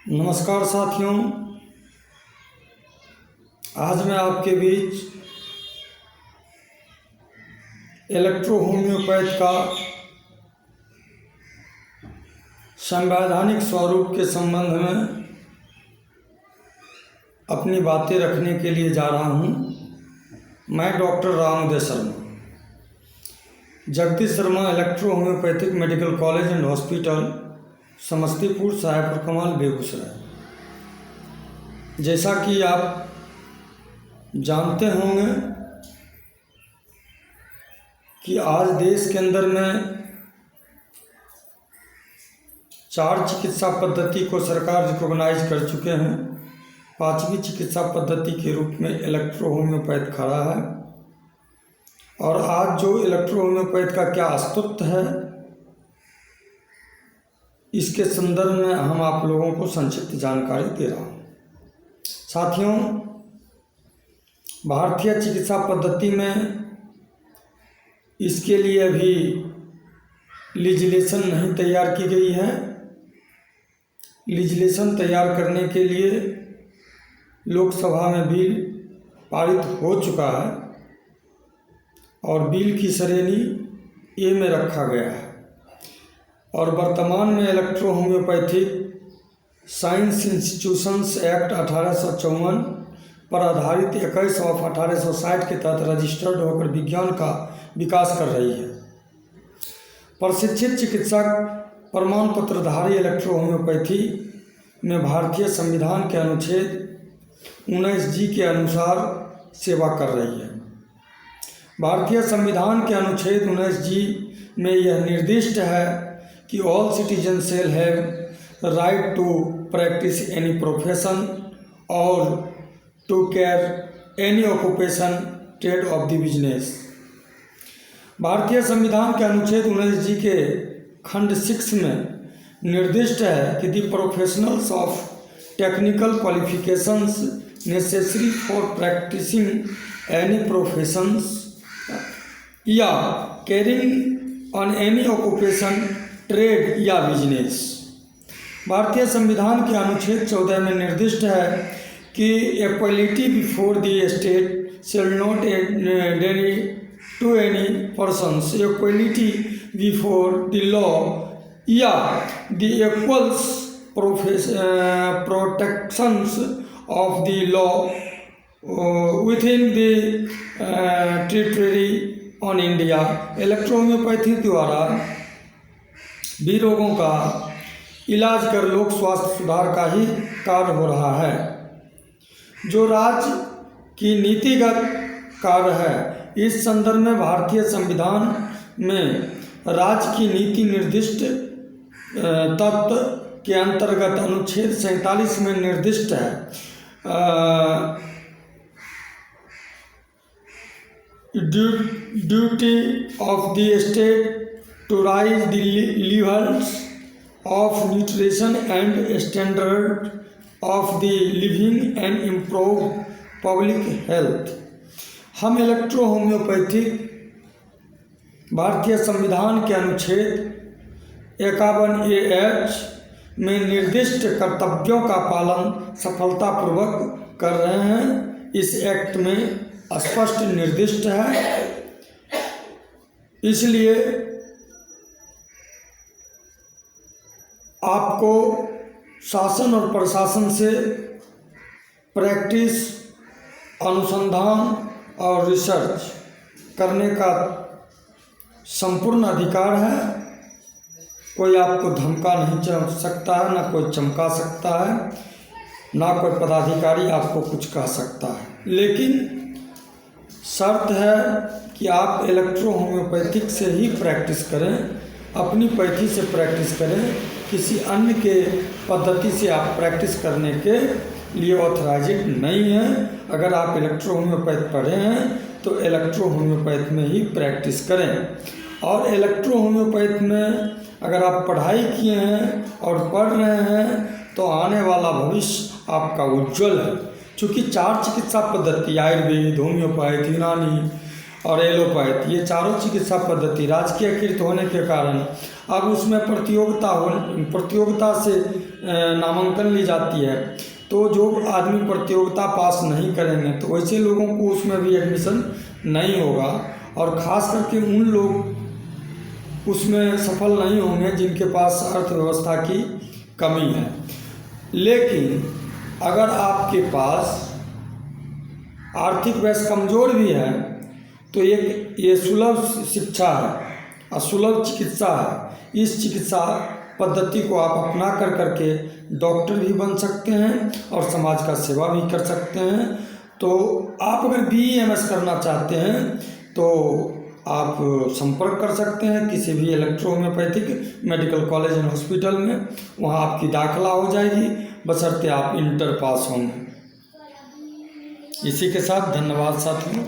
नमस्कार साथियों, आज मैं आपके बीच इलेक्ट्रो होम्योपैथ का संवैधानिक स्वरूप के संबंध में अपनी बातें रखने के लिए जा रहा हूं। मैं doctor Ramoday Sharma, Jagdish Sharma electro homeopathic medical college and hospital, Samastipur, Sahebpur Kamal, Begusarai. जैसा कि आप जानते होंगे कि आज देश के अंदर में 4 चिकित्सा पद्धति को सरकार रिकॉग्नाइज कर चुके हैं। 5वीं चिकित्सा पद्धति के रूप में इलेक्ट्रो होम्योपैथ खड़ा है। और आज जो इलेक्ट्रो होम्योपैथ का क्या अस्तित्व है, इसके संदर्भ में हम आप लोगों को संक्षिप्त जानकारी दे रहा हूँ। साथियों, भारतीय चिकित्सा पद्धति में इसके लिए अभी लीजिस्लेशन नहीं तैयार की गई है। लीजिस्लेशन तैयार करने के लिए लोकसभा में बिल पारित हो चुका है और बिल की श्रेणी ए में रखा गया है। और वर्तमान में electro homeopathic science institutions act 1854 पर आधारित 21/1860 के तहत रजिस्टर्ड होकर विज्ञान का विकास कर रही है। प्रशिक्षित चिकित्सक प्रमाण पत्रधारी इलेक्ट्रो होम्योपैथी में भारतीय संविधान के अनुच्छेद 19G के अनुसार सेवा कर रही है। भारतीय संविधान के अनुच्छेद 19G में यह निर्दिष्ट है कि all citizen shall have right to practice any profession और to care any occupation trade of the business. भारतीय संविधान के अनुच्छेद 19G के खंड 6 में निर्दिष्ट है कि the professionals of technical qualifications necessary for practicing any professions या carrying on any occupation trade या बिजनेस। भारतीय संविधान के अनुच्छेद 14 में निर्दिष्ट है कि equality before the state shall not deny to any persons equality before the law या the equals protections of the law within the territory on India. Electro homeopathy द्वारा भी रोगों का इलाज कर लोक स्वास्थ्य सुधार का ही कार्य हो रहा है, जो राज्य की नीतिगत कार्य है। इस संदर्भ में भारतीय संविधान में राज्य की नीति निर्दिष्ट तत्व के अंतर्गत अनुच्छेद 47 में निर्दिष्ट है duty of the state to raise the levels of nutrition and standard of the living and improve public health। हम इलेक्ट्रो होम्योपैथिक भारतीय संविधान के अनुच्छेद 51AH में निर्दिष्ट कर्तव्यों का पालन सफलतापूर्वक कर रहे हैं। इस एक्ट में स्पष्ट निर्दिष्ट है। इसलिए आपको शासन और प्रशासन से प्रैक्टिस, अनुसंधान और रिसर्च करने का संपूर्ण अधिकार है। कोई आपको धमका नहीं सकता है, ना कोई चमका सकता है, ना कोई पदाधिकारी आपको कुछ कह सकता है। लेकिन शर्त है कि आप इलेक्ट्रो होम्योपैथिक से ही प्रैक्टिस करें, अपनी पैथी से प्रैक्टिस करें। किसी अन्य के पद्धति से आप प्रैक्टिस करने के लिए ऑथराइज्ड नहीं है। अगर आप इलेक्ट्रो होम्योपैथ पढ़े हैं तो इलेक्ट्रो होम्योपैथ में ही प्रैक्टिस करें। और इलेक्ट्रो होम्योपैथ में अगर आप पढ़ाई किए हैं और पढ़ रहे हैं तो आने वाला भविष्य आपका उज्जवल है। चूँकि 4 चिकित्सा पद्धति आयुर्वेद, होम्योपैथ, यूनानी और एलोपैथ, ये चारों चिकित्सा पद्धति राजकीयकृत होने के कारण अब उसमें प्रतियोगिता से नामांकन ली जाती है, तो जो आदमी प्रतियोगिता पास नहीं करेंगे तो वैसे लोगों को उसमें भी एडमिशन नहीं होगा, और ख़ास करके उन लोग उसमें सफल नहीं होंगे जिनके पास अर्थव्यवस्था की कमी है। लेकिन अगर आपके पास आर्थिक वैसे कमज़ोर भी है तो ये सुलभ शिक्षा है और सुलभ चिकित्सा है। इस चिकित्सा पद्धति को आप अपना करके डॉक्टर भी बन सकते हैं और समाज का सेवा भी कर सकते हैं। तो आप अगर BE/MS करना चाहते हैं तो आप संपर्क कर सकते हैं किसी भी electro homeopathic medical college and hospital में, वहाँ आपकी दाखिला हो जाएगी बशर्ते आप इंटर पास होंगे। इसी के साथ धन्यवाद साथियों।